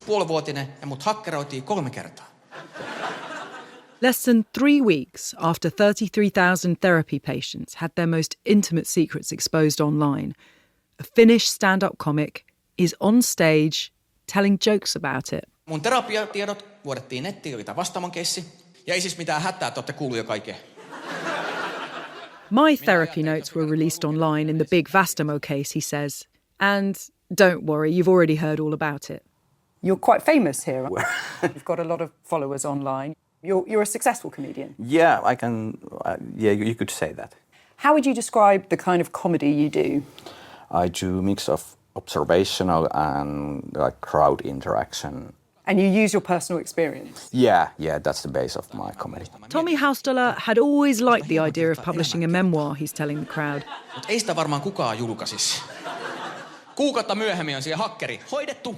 puolivuotinen ja mut hakkeroitiin 3 kertaa. Less than 3 weeks after 33,000 therapy patients had their most intimate secrets exposed online, a Finnish stand-up comic is on stage telling jokes about it. Mun terapiatiedot vuodettiin nettiin, oli tää Vastaamon keissi. Ja ei siis mitään hätää, te ootte kuullut jo kaiken. My therapy notes were released online in the big Vastaamo case, he says. And don't worry, you've already heard all about it. You're quite famous here. You've got a lot of followers online. You're a successful comedian. Yeah, I can. You could say that. How would you describe the kind of comedy you do? I do a mix of observational and like crowd interaction. And you use your personal experience? Yeah, that's the base of my comedy. Tomi Haustola had always liked the idea of publishing a memoir, he's telling the crowd. Mut ei sitä varmaan kukaan julkaisis. Kuukautta myöhemmin on siellä hakkeri hoidettu.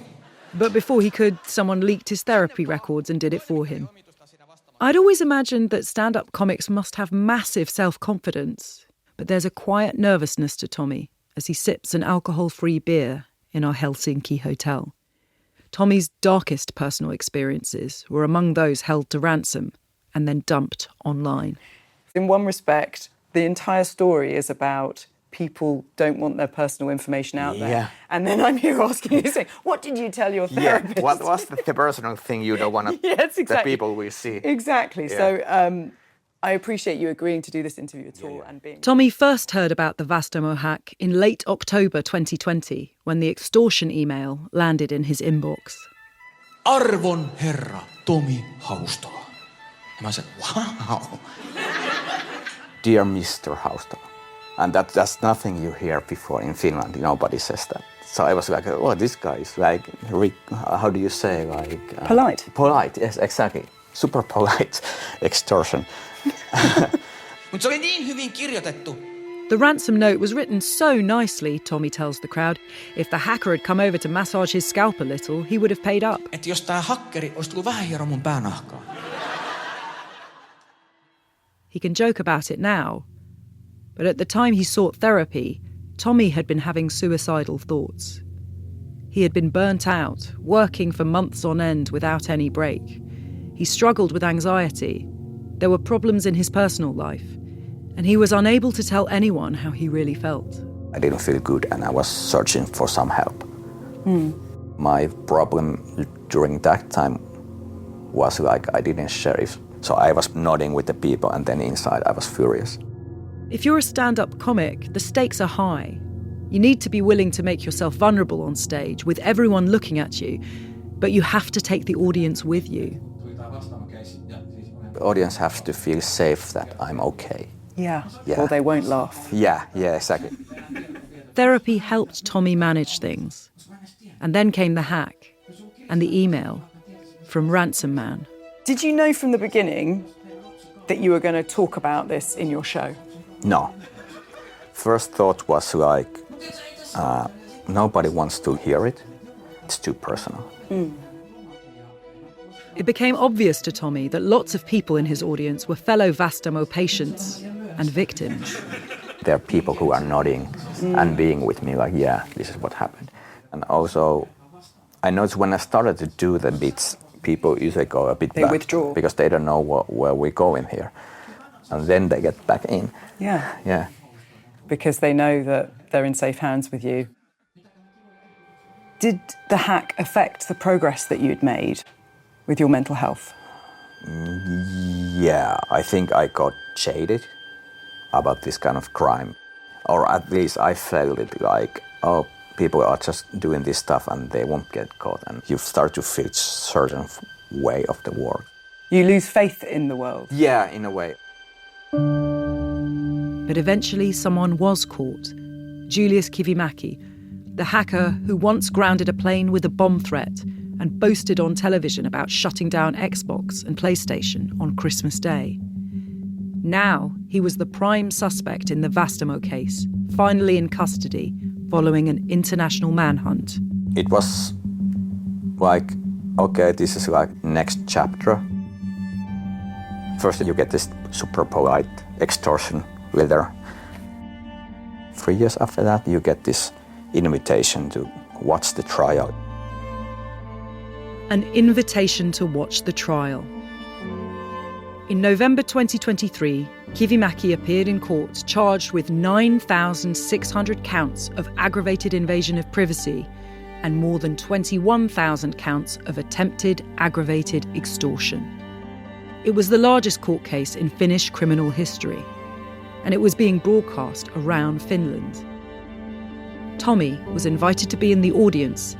But before he could, someone leaked his therapy records and did it for him. I'd always imagined that stand-up comics must have massive self-confidence, but there's a quiet nervousness to Tomi as he sips an alcohol-free beer in our Helsinki hotel. Tomi's darkest personal experiences were among those held to ransom and then dumped online. In one respect, the entire story is about people don't want their personal information out there. Yeah. And then I'm here asking you, saying, what did you tell your therapist? Yeah, what was the personal thing you don't want to, yes, exactly. the people will see? Exactly. Yeah. So I appreciate you agreeing to do this interview at all. And being... Tomi first heard about the Vastaamo hack in late October 2020 when the extortion email landed in his inbox. Arvon herra Tomi Haustola. Ja mä sanoin, wow. Dear Mr. Haustola. And that's nothing you hear before in Finland. Nobody says that. So I was like, oh, this guy is like, how do you say, like... polite. Polite, yes, exactly. Super polite extortion. Mutta se oli niin hyvin kirjoitettu. The ransom note was written so nicely, Tomi tells the crowd. If the hacker had come over to massage his scalp a little, he would have paid up. Että jos tää hakkeri olisi tullut vähän hieron mun päänahkaa. He can joke about it now. But at the time he sought therapy, Tomi had been having suicidal thoughts. He had been burnt out, working for months on end without any break. He struggled with anxiety. There were problems in his personal life, and he was unable to tell anyone how he really felt. I didn't feel good and I was searching for some help. My problem during that time was like I didn't share it. So I was nodding with the people and then inside I was furious. If you're a stand-up comic, the stakes are high. You need to be willing to make yourself vulnerable on stage with everyone looking at you, but you have to take the audience with you. The audience has to feel safe that I'm okay. Yeah, or they won't laugh. Yeah, exactly. Therapy helped Tomi manage things. And then came the hack and the email from Ransom Man. Did you know from the beginning that you were going to talk about this in your show? No. First thought was like, nobody wants to hear it. It's too personal. It became obvious to Tomi that lots of people in his audience were fellow Vastaamo patients and victims. There are people who are nodding and being with me like, yeah, this is what happened. And also, I noticed when I started to do the bits, people usually go a bit back. They withdraw. Because they don't know where we're going here. And then they get back in. Yeah. Because they know that they're in safe hands with you. Did the hack affect the progress that you'd made with your mental health? Yeah, I think I got jaded about this kind of crime. Or at least I felt it like, oh, people are just doing this stuff and they won't get caught. And you start to feel a certain way of the world. You lose faith in the world? Yeah, in a way. But eventually someone was caught. Julius Kivimäki, the hacker who once grounded a plane with a bomb threat and boasted on television about shutting down Xbox and PlayStation on Christmas Day. Now he was the prime suspect in the Vastaamo case, finally in custody following an international manhunt. It was like, okay, this is like next chapter. First you get this super polite extortion letter. 3 years after that you get this invitation to watch the trial. An invitation to watch the trial. In November 2023, Kivimäki appeared in court charged with 9,600 counts of aggravated invasion of privacy and more than 21,000 counts of attempted aggravated extortion. It was the largest court case in Finnish criminal history, and it was being broadcast around Finland. Tomi was invited to be in the audience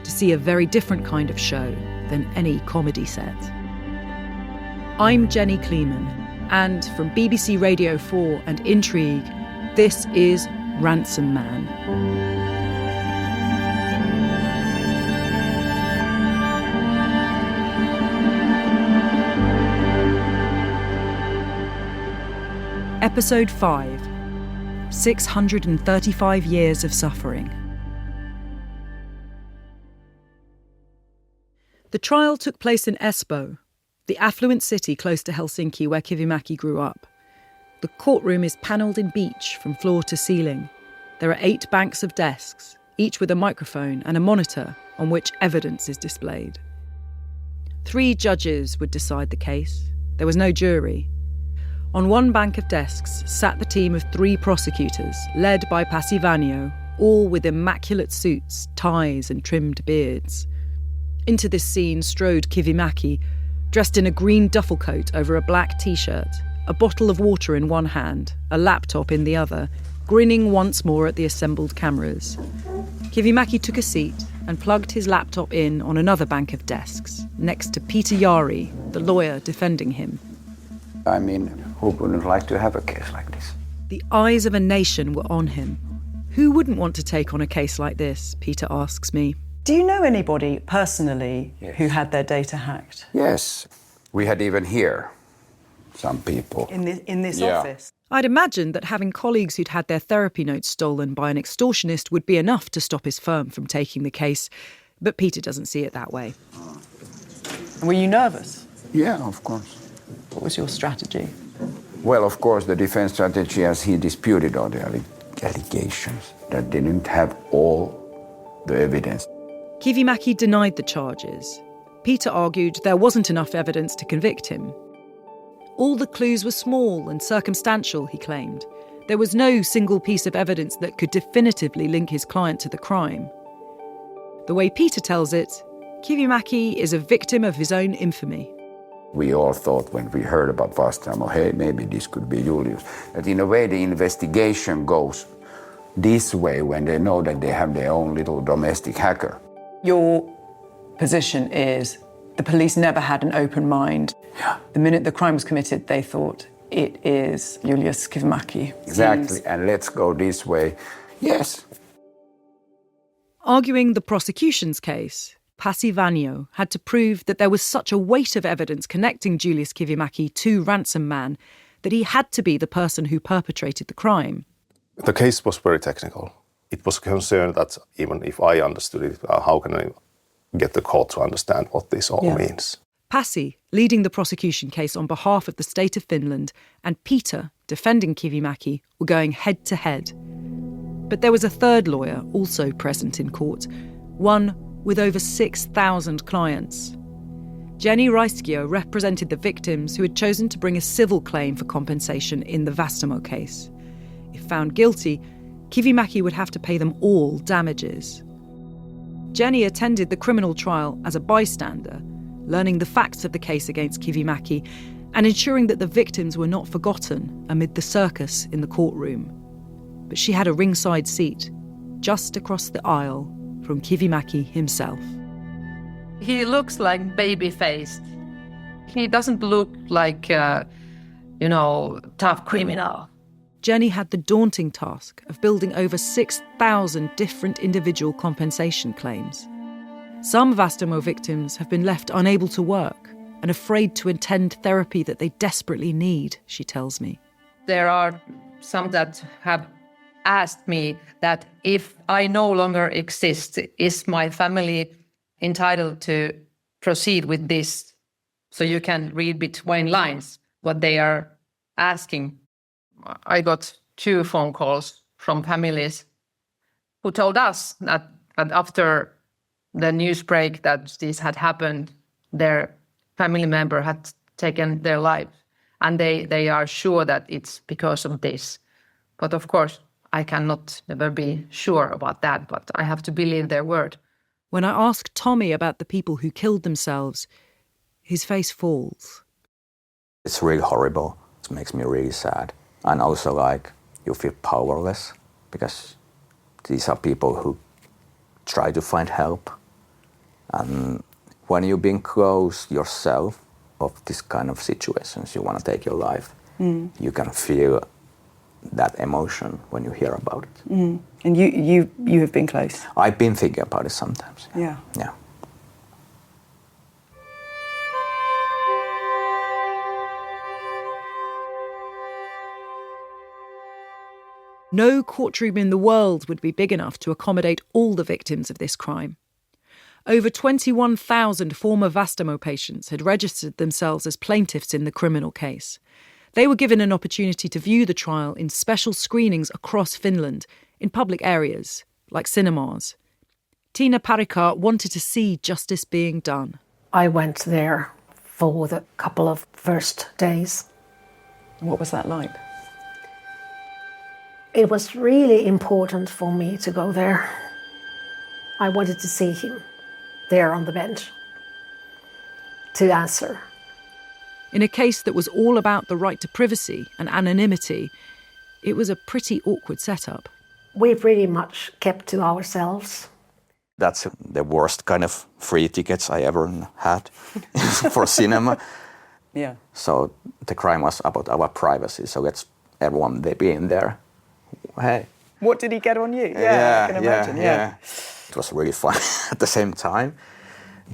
to see a very different kind of show than any comedy set. I'm Jenny Kleeman, and from BBC Radio 4 and Intrigue, this is Ransom Man. Episode 5, 635 Years of Suffering. The trial took place in Espoo, the affluent city close to Helsinki where Kivimäki grew up. The courtroom is panelled in beech from floor to ceiling. There are 8 banks of desks, each with a microphone and a monitor on which evidence is displayed. 3 judges would decide the case. There was no jury. On one bank of desks sat the team of 3 prosecutors, led by Pasi Vainio, all with immaculate suits, ties and trimmed beards. Into this scene strode Kivimäki, dressed in a green duffel coat over a black T-shirt, a bottle of water in one hand, a laptop in the other, grinning once more at the assembled cameras. Kivimäki took a seat and plugged his laptop in on another bank of desks, next to Peter Jaari, the lawyer defending him. I mean, who wouldn't like to have a case like this? The eyes of a nation were on him. Who wouldn't want to take on a case like this, Peter asks me. Do you know anybody personally Yes. who had their data hacked? Yes, we had even here some people. In this Yeah. office? I'd imagined that having colleagues who'd had their therapy notes stolen by an extortionist would be enough to stop his firm from taking the case, but Peter doesn't see it that way. Were you nervous? Yeah, of course. What was your strategy? Well, of course, the defense strategy, as he disputed all the allegations, that they didn't have all the evidence. Kivimäki denied the charges. Peter argued there wasn't enough evidence to convict him. All the clues were small and circumstantial, he claimed. There was no single piece of evidence that could definitively link his client to the crime. The way Peter tells it, Kivimäki is a victim of his own infamy. We all thought when we heard about Vastaamo, hey, maybe this could be Julius. That in a way the investigation goes this way when they know that they have their own little domestic hacker. Your position is the police never had an open mind. Yeah. The minute the crime was committed, they thought it is Julius Kivimäki. Exactly, and let's go this way. Yes. Arguing the prosecution's case, Pasi Vainio had to prove that there was such a weight of evidence connecting Julius Kivimäki to Ransom Man that he had to be the person who perpetrated the crime. The case was very technical. It was a concern that even if I understood it, how can I get the court to understand what this all means? Pasi, leading the prosecution case on behalf of the state of Finland, and Peter, defending Kivimäki, were going head-to-head. But there was a third lawyer also present in court, one with over 6,000 clients. Jenni Raiskio represented the victims who had chosen to bring a civil claim for compensation in the Vastaamo case. If found guilty, Kivimäki would have to pay them all damages. Jenni attended the criminal trial as a bystander, learning the facts of the case against Kivimäki and ensuring that the victims were not forgotten amid the circus in the courtroom. But she had a ringside seat, just across the aisle from Kivimäki himself. He looks like baby-faced. He doesn't look like, tough criminal. Jenni had the daunting task of building over 6,000 different individual compensation claims. Some Vastaamo victims have been left unable to work and afraid to attend therapy that they desperately need, she tells me. There are some that have asked me that if I no longer exist, is my family entitled to proceed with this? So you can read between lines what they are asking. I got 2 phone calls from families who told us that after the news break that this had happened, their family member had taken their life. And they are sure that it's because of this. But of course, I cannot never be sure about that, but I have to believe their word. When I ask Tomi about the people who killed themselves, his face falls. It's really horrible. It makes me really sad. And also, like, you feel powerless because these are people who try to find help. And when you've been close yourself of this kind of situations, you want to take your life, you can feel that emotion when you hear about it. And you have been close? I've been thinking about it sometimes. Yeah. Yeah. No courtroom in the world would be big enough to accommodate all the victims of this crime. Over 21,000 former Vastaamo patients had registered themselves as plaintiffs in the criminal case. They were given an opportunity to view the trial in special screenings across Finland, in public areas, like cinemas. Tiina Parikka wanted to see justice being done. I went there for the couple of first days. What was that like? It was really important for me to go there. I wanted to see him there on the bench to answer. In a case that was all about the right to privacy and anonymity, it was a pretty awkward setup. We pretty much kept to ourselves. That's the worst kind of free tickets I ever had for cinema. Yeah. So the crime was about our privacy. So let's everyone they be in there. Hey. What did he get on you? Yeah, I can imagine. Yeah. It was really fun at the same time.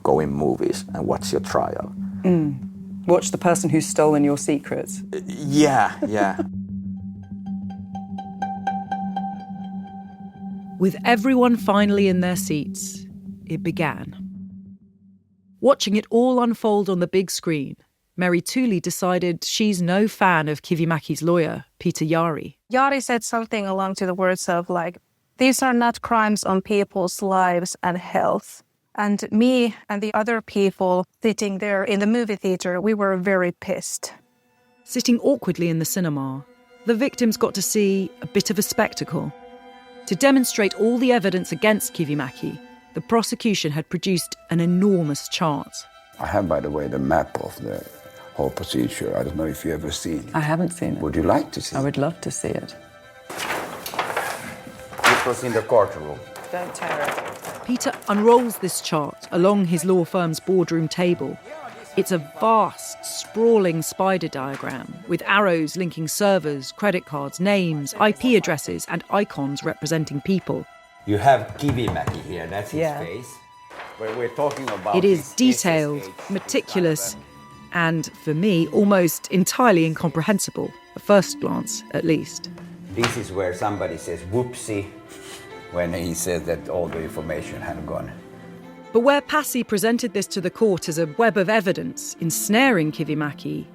Go in movies and watch your trial. Watch the person who's stolen your secrets. Yeah. With everyone finally in their seats, it began. Watching it all unfold on the big screen, Meri Tuli decided she's no fan of Kivimäki's lawyer, Peter Jaari. Jaari said something along to the words of like, these are not crimes on people's lives and health. And me and the other people sitting there in the movie theatre, we were very pissed. Sitting awkwardly in the cinema, the victims got to see a bit of a spectacle. To demonstrate all the evidence against Kivimäki, the prosecution had produced an enormous chart. I have, by the way, the map of the whole procedure. I don't know if you've ever seen it. I haven't seen it. Would you like to see it? I would love to see it. It was in the courtroom. Don't tear it. Peter unrolls this chart along his law firm's boardroom table. It's a vast, sprawling spider diagram with arrows linking servers, credit cards, names, IP addresses and icons representing people. You have Kivimäki here, that's his face. Where we're talking about it is detailed, meticulous, and, for me, almost entirely incomprehensible, at first glance, at least. This is where somebody says, whoopsie, when he said that all the information had gone. But where Pasi presented this to the court as a web of evidence, ensnaring Kivimäki,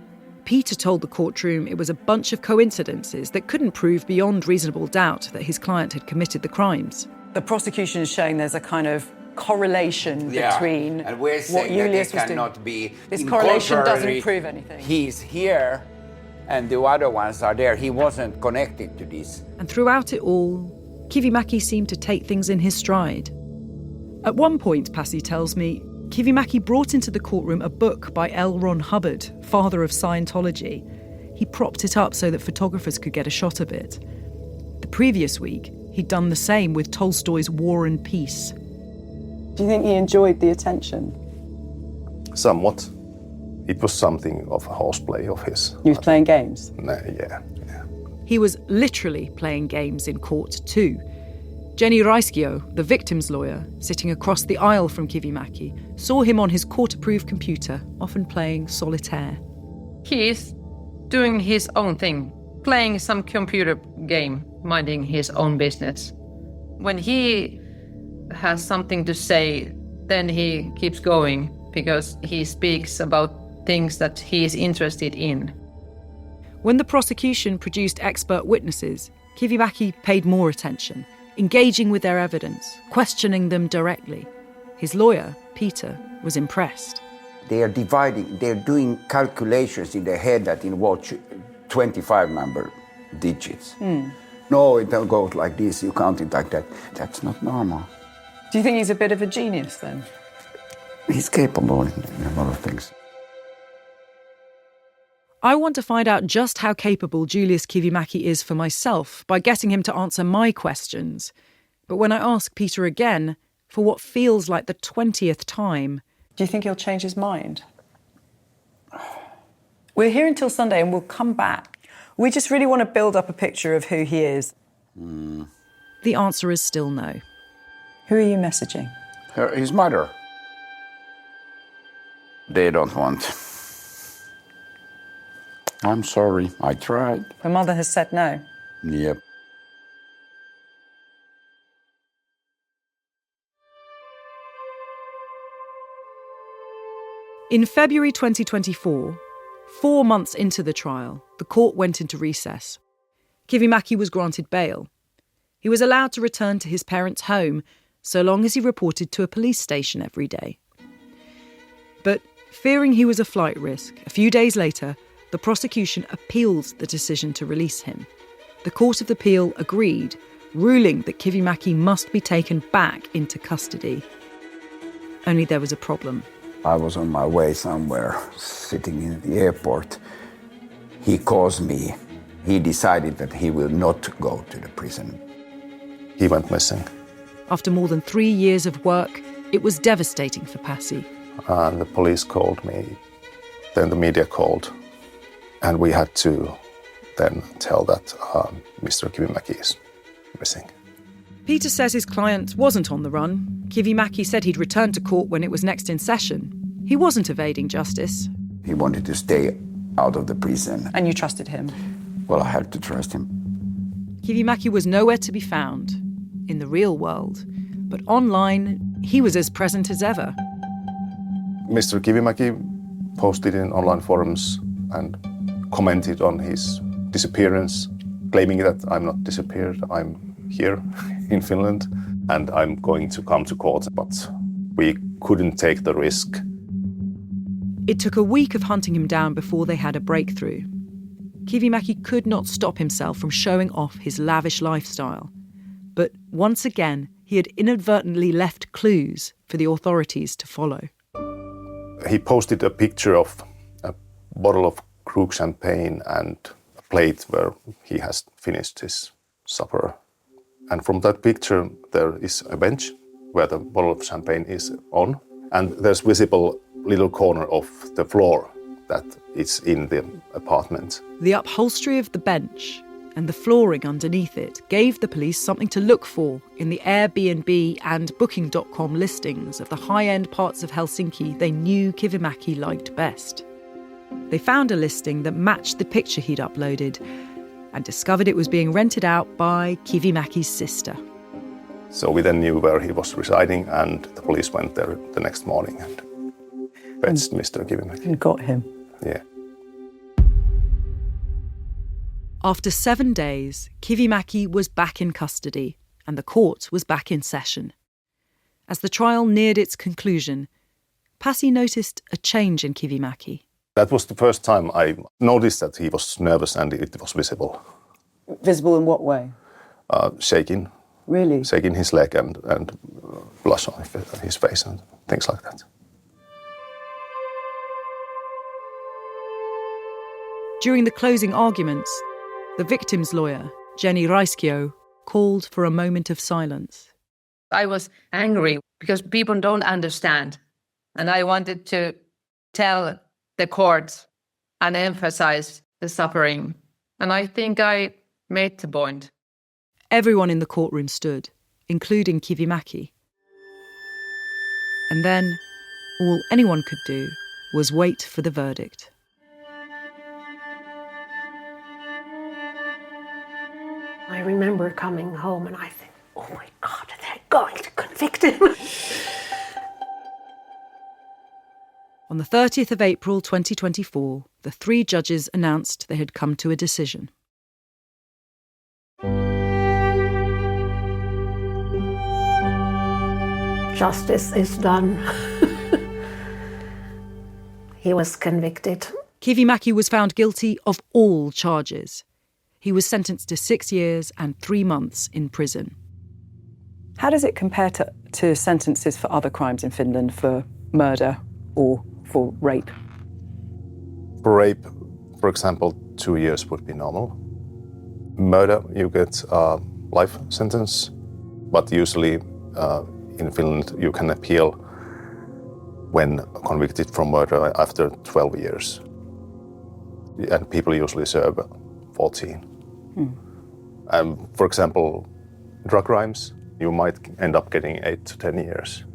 Peter told the courtroom it was a bunch of coincidences that couldn't prove beyond reasonable doubt that his client had committed the crimes. The prosecution is showing there's a kind of correlation between and we're what Julius was doing. This correlation doesn't prove anything. He's here and the other ones are there. He wasn't connected to this. And throughout it all, Kivimäki seemed to take things in his stride. At one point, Pasi tells me, Kivimäki brought into the courtroom a book by L. Ron Hubbard, father of Scientology. He propped it up so that photographers could get a shot of it. The previous week, he'd done the same with Tolstoy's War and Peace. Do you think he enjoyed the attention? Somewhat. It was something of a horseplay of his. He was playing games? Yeah. He was literally playing games in court too. Jenni Raiskio, the victim's lawyer, sitting across the aisle from Kivimäki, saw him on his court-approved computer, often playing solitaire. He is doing his own thing, playing some computer game, minding his own business. When he has something to say, then he keeps going because he speaks about things that he is interested in. When the prosecution produced expert witnesses, Kivimäki paid more attention, engaging with their evidence, questioning them directly. His lawyer, Peter, was impressed. They are dividing, they're doing calculations in their head that involve 25 number digits. No, it don't go like this, you count it like that. That's not normal. Do you think he's a bit of a genius then? He's capable in a lot of things. I want to find out just how capable Julius Kivimäki is for myself by getting him to answer my questions. But when I ask Peter again, for what feels like the 20th time... Do you think he'll change his mind? We're here until Sunday and we'll come back. We just really want to build up a picture of who he is. The answer is still no. Who are you messaging? His mother. They don't want. I'm sorry, I tried. Her mother has said no. Yep. In February 2024, 4 months into the trial, the court went into recess. Kivimäki was granted bail. He was allowed to return to his parents' home so long as he reported to a police station every day. But fearing he was a flight risk, a few days later, the prosecution appealed the decision to release him. The Court of Appeal agreed, ruling that Kivimäki must be taken back into custody. Only there was a problem. I was on my way somewhere, sitting in the airport. He calls me. He decided that he will not go to the prison. He went missing. After more than 3 years of work, it was devastating for Pasi. And the police called me. Then the media called. And we had to then tell that Mr. Kivimäki is missing. Peter says his client wasn't on the run. Kivimäki said he'd return to court when it was next in session. He wasn't evading justice. He wanted to stay out of the prison. And you trusted him? Well, I had to trust him. Kivimäki was nowhere to be found in the real world. But online, he was as present as ever. Mr. Kivimäki posted in online forums and commented on his disappearance, claiming that I'm not disappeared, I'm here in Finland and I'm going to come to court, but we couldn't take the risk. It took a week of hunting him down before they had a breakthrough. Kivimäki could not stop himself from showing off his lavish lifestyle. But once again, he had inadvertently left clues for the authorities to follow. He posted a picture of a bottle of Krug champagne and a plate where he has finished his supper. And from that picture, there is a bench where the bottle of champagne is on. And there's visible little corner of the floor that is in the apartment. The upholstery of the bench and the flooring underneath it gave the police something to look for in the Airbnb and Booking.com listings of the high-end parts of Helsinki they knew Kivimäki liked best. They found a listing that matched the picture he'd uploaded and discovered it was being rented out by Kivimäki's sister. So we then knew where he was residing, and the police went there the next morning and fetched Mr. Kivimäki. And got him. Yeah. After 7 days, Kivimäki was back in custody and the court was back in session. As the trial neared its conclusion, Pasi noticed a change in Kivimäki. That was the first time I noticed that he was nervous and it was visible. Visible in what way? Shaking. Really? Shaking his leg and blush on his face and things like that. During the closing arguments, the victim's lawyer, Jenni Raiskio, called for a moment of silence. I was angry because people don't understand. And I wanted to tell the court and emphasize the suffering. And I think I made the point. Everyone in the courtroom stood, including Kivimäki. And then, all anyone could do was wait for the verdict. I remember coming home and I think, oh my God, they're going to convict him. On the 30th of April 2024, the 3 judges announced they had come to a decision. justice is done. He was convicted. Kivimäki was found guilty of all charges. He was sentenced to 6 years and 3 months in prison. How does it compare to sentences for other crimes in Finland, for murder or for rape? For rape, for example, 2 years would be normal. Murder, you get a life sentence, but usually in Finland you can appeal when convicted from murder after 12 years. And people usually serve 14. For example, drug crimes, you might end up getting 8 to 10 years.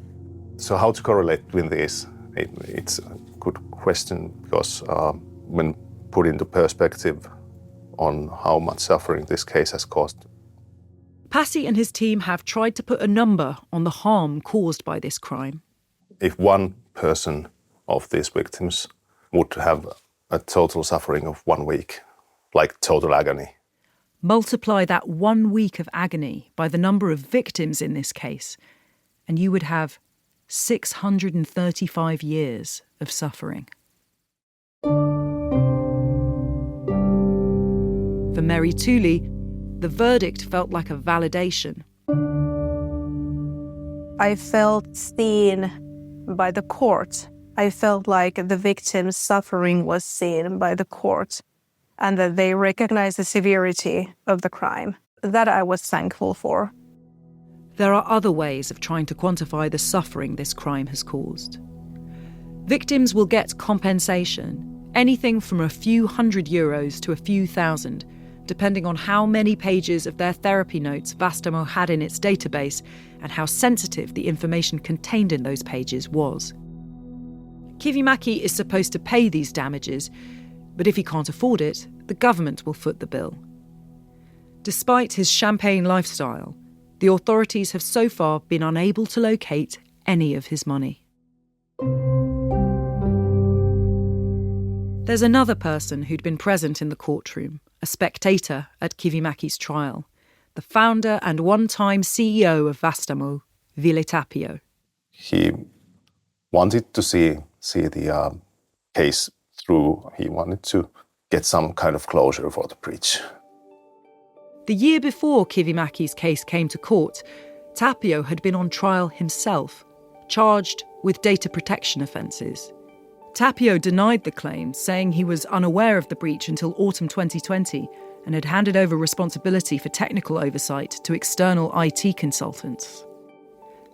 So how to correlate with this? It's a good question, because when put into perspective on how much suffering this case has caused. Pasi and his team have tried to put a number on the harm caused by this crime. If one person of these victims would have a total suffering of 1 week, like total agony. Multiply that 1 week of agony by the number of victims in this case, and you would have 635 years of suffering. For Meri Tuli, the verdict felt like a validation. I felt seen by the court. I felt like the victim's suffering was seen by the court and that they recognized the severity of the crime. That I was thankful for. There are other ways of trying to quantify the suffering this crime has caused. Victims will get compensation, anything from a few €100 to a few thousand, depending on how many pages of their therapy notes Vastaamo had in its database and how sensitive the information contained in those pages was. Kivimäki is supposed to pay these damages, but if he can't afford it, the government will foot the bill. Despite his champagne lifestyle, the authorities have so far been unable to locate any of his money. There's another person who'd been present in the courtroom, a spectator at Kivimäki's trial, the founder and one-time CEO of Vastaamo, Ville Tapio. He wanted to see the case through. He wanted to get some kind of closure for the breach. The year before Kivimäki's case came to court, Tapio had been on trial himself, charged with data protection offences. Tapio denied the claims, saying he was unaware of the breach until autumn 2020 and had handed over responsibility for technical oversight to external IT consultants.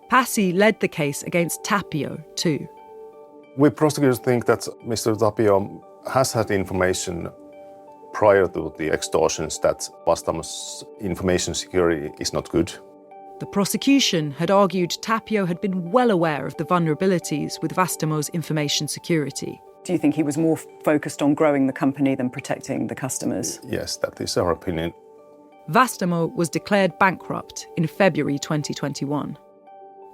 Pasi led the case against Tapio too. We prosecutors think that Mr. Tapio has had information prior to the extortions that Vastaamo's information security is not good. The prosecution had argued Tapio had been well aware of the vulnerabilities with Vastaamo's information security. Do you think he was more focused on growing the company than protecting the customers? Yes, that is our opinion. Vastaamo was declared bankrupt in February 2021.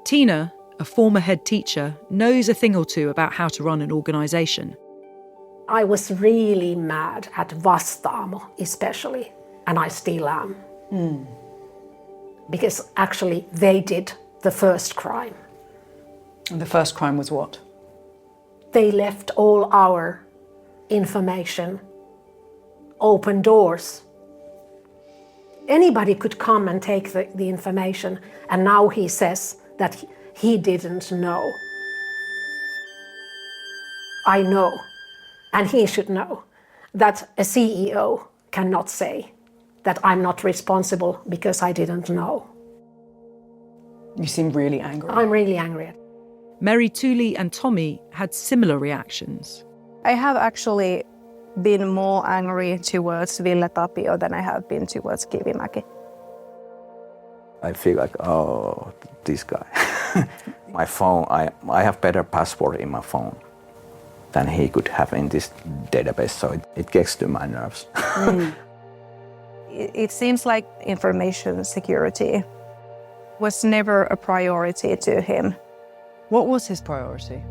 Tina, a former head teacher, knows a thing or two about how to run an organisation. I was really mad at Vastaamo especially, and I still am. Because actually they did the first crime. And the first crime was what? They left all our information, open doors. Anybody could come and take the information, and now he says that he didn't know. I know, and he should know, that a CEO cannot say that I'm not responsible because I didn't know. You seem really angry. I'm really angry. Meri Tuli and Tomi had similar reactions. I have actually been more angry towards Ville Tapio than I have been towards Kivimäki. I feel like, oh, this guy. My phone, I have better password in my phone than he could have in this database, so it gets to my nerves. It seems like information security was never a priority to him. What was his priority?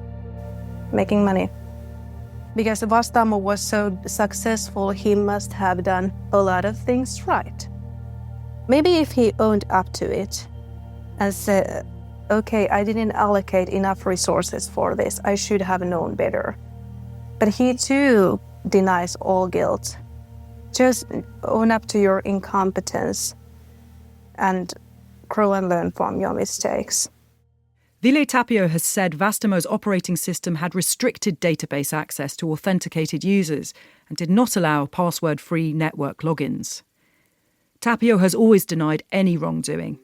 Making money. Because Vastaamo was so successful, he must have done a lot of things right. Maybe if he owned up to it and okay, I didn't allocate enough resources for this. I should have known better. But he too denies all guilt. Just own up to your incompetence and grow and learn from your mistakes. Ville Tapio has said Vastamo's operating system had restricted database access to authenticated users and did not allow password-free network logins. Tapio has always denied any wrongdoing,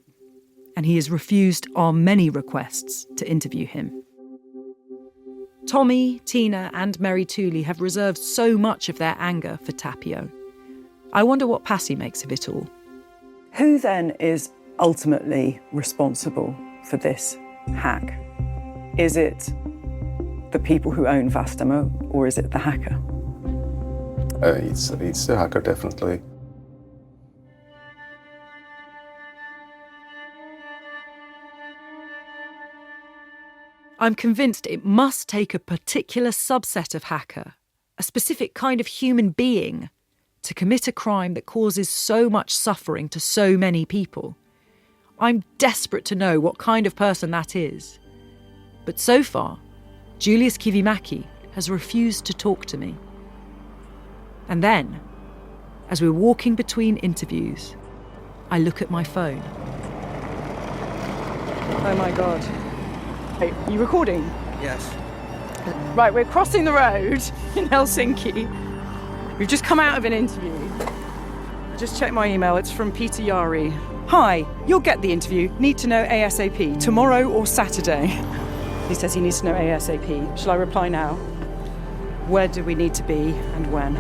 and he has refused our many requests to interview him. Tomi, Tina and Meri Tooley have reserved so much of their anger for Tapio. I wonder what Pasi makes of it all. Who then is ultimately responsible for this hack? Is it the people who own Vastaamo, or is it the hacker? It's the hacker, definitely. I'm convinced it must take a particular subset of hacker, a specific kind of human being, to commit a crime that causes so much suffering to so many people. I'm desperate to know what kind of person that is. But so far, Julius Kivimäki has refused to talk to me. And then, as we're walking between interviews, I look at my phone. Oh my God. Hey, are you recording? Yes. Right, we're crossing the road in Helsinki. We've just come out of an interview. I just checked my email. It's from Peter Jaari. Hi, you'll get the interview. Need to know ASAP, tomorrow or Saturday. He says he needs to know ASAP. Shall I reply now? Where do we need to be and when?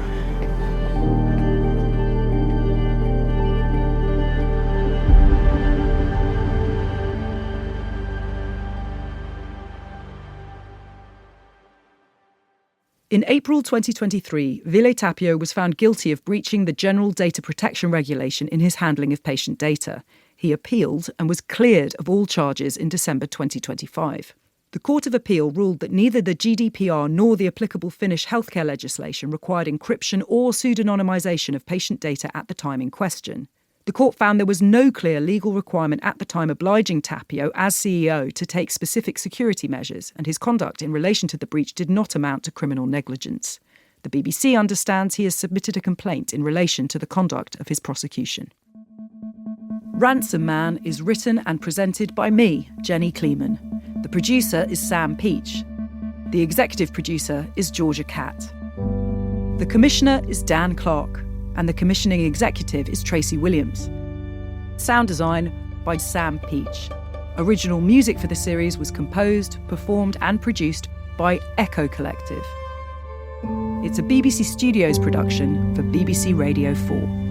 In April 2023, Ville Tapio was found guilty of breaching the General Data Protection Regulation in his handling of patient data. He appealed and was cleared of all charges in December 2025. The Court of Appeal ruled that neither the GDPR nor the applicable Finnish healthcare legislation required encryption or pseudonymisation of patient data at the time in question. The court found there was no clear legal requirement at the time obliging Tapio, as CEO, to take specific security measures, and his conduct in relation to the breach did not amount to criminal negligence. The BBC understands he has submitted a complaint in relation to the conduct of his prosecution. Ransom Man is written and presented by me, Jenny Kleeman. The producer is Sam Peach. The executive producer is Georgia Catt. The commissioner is Dan Clark. And the commissioning executive is Tracy Williams. Sound design by Sam Peach. Original music for the series was composed, performed and produced by Echo Collective. It's a BBC Studios production for BBC Radio 4.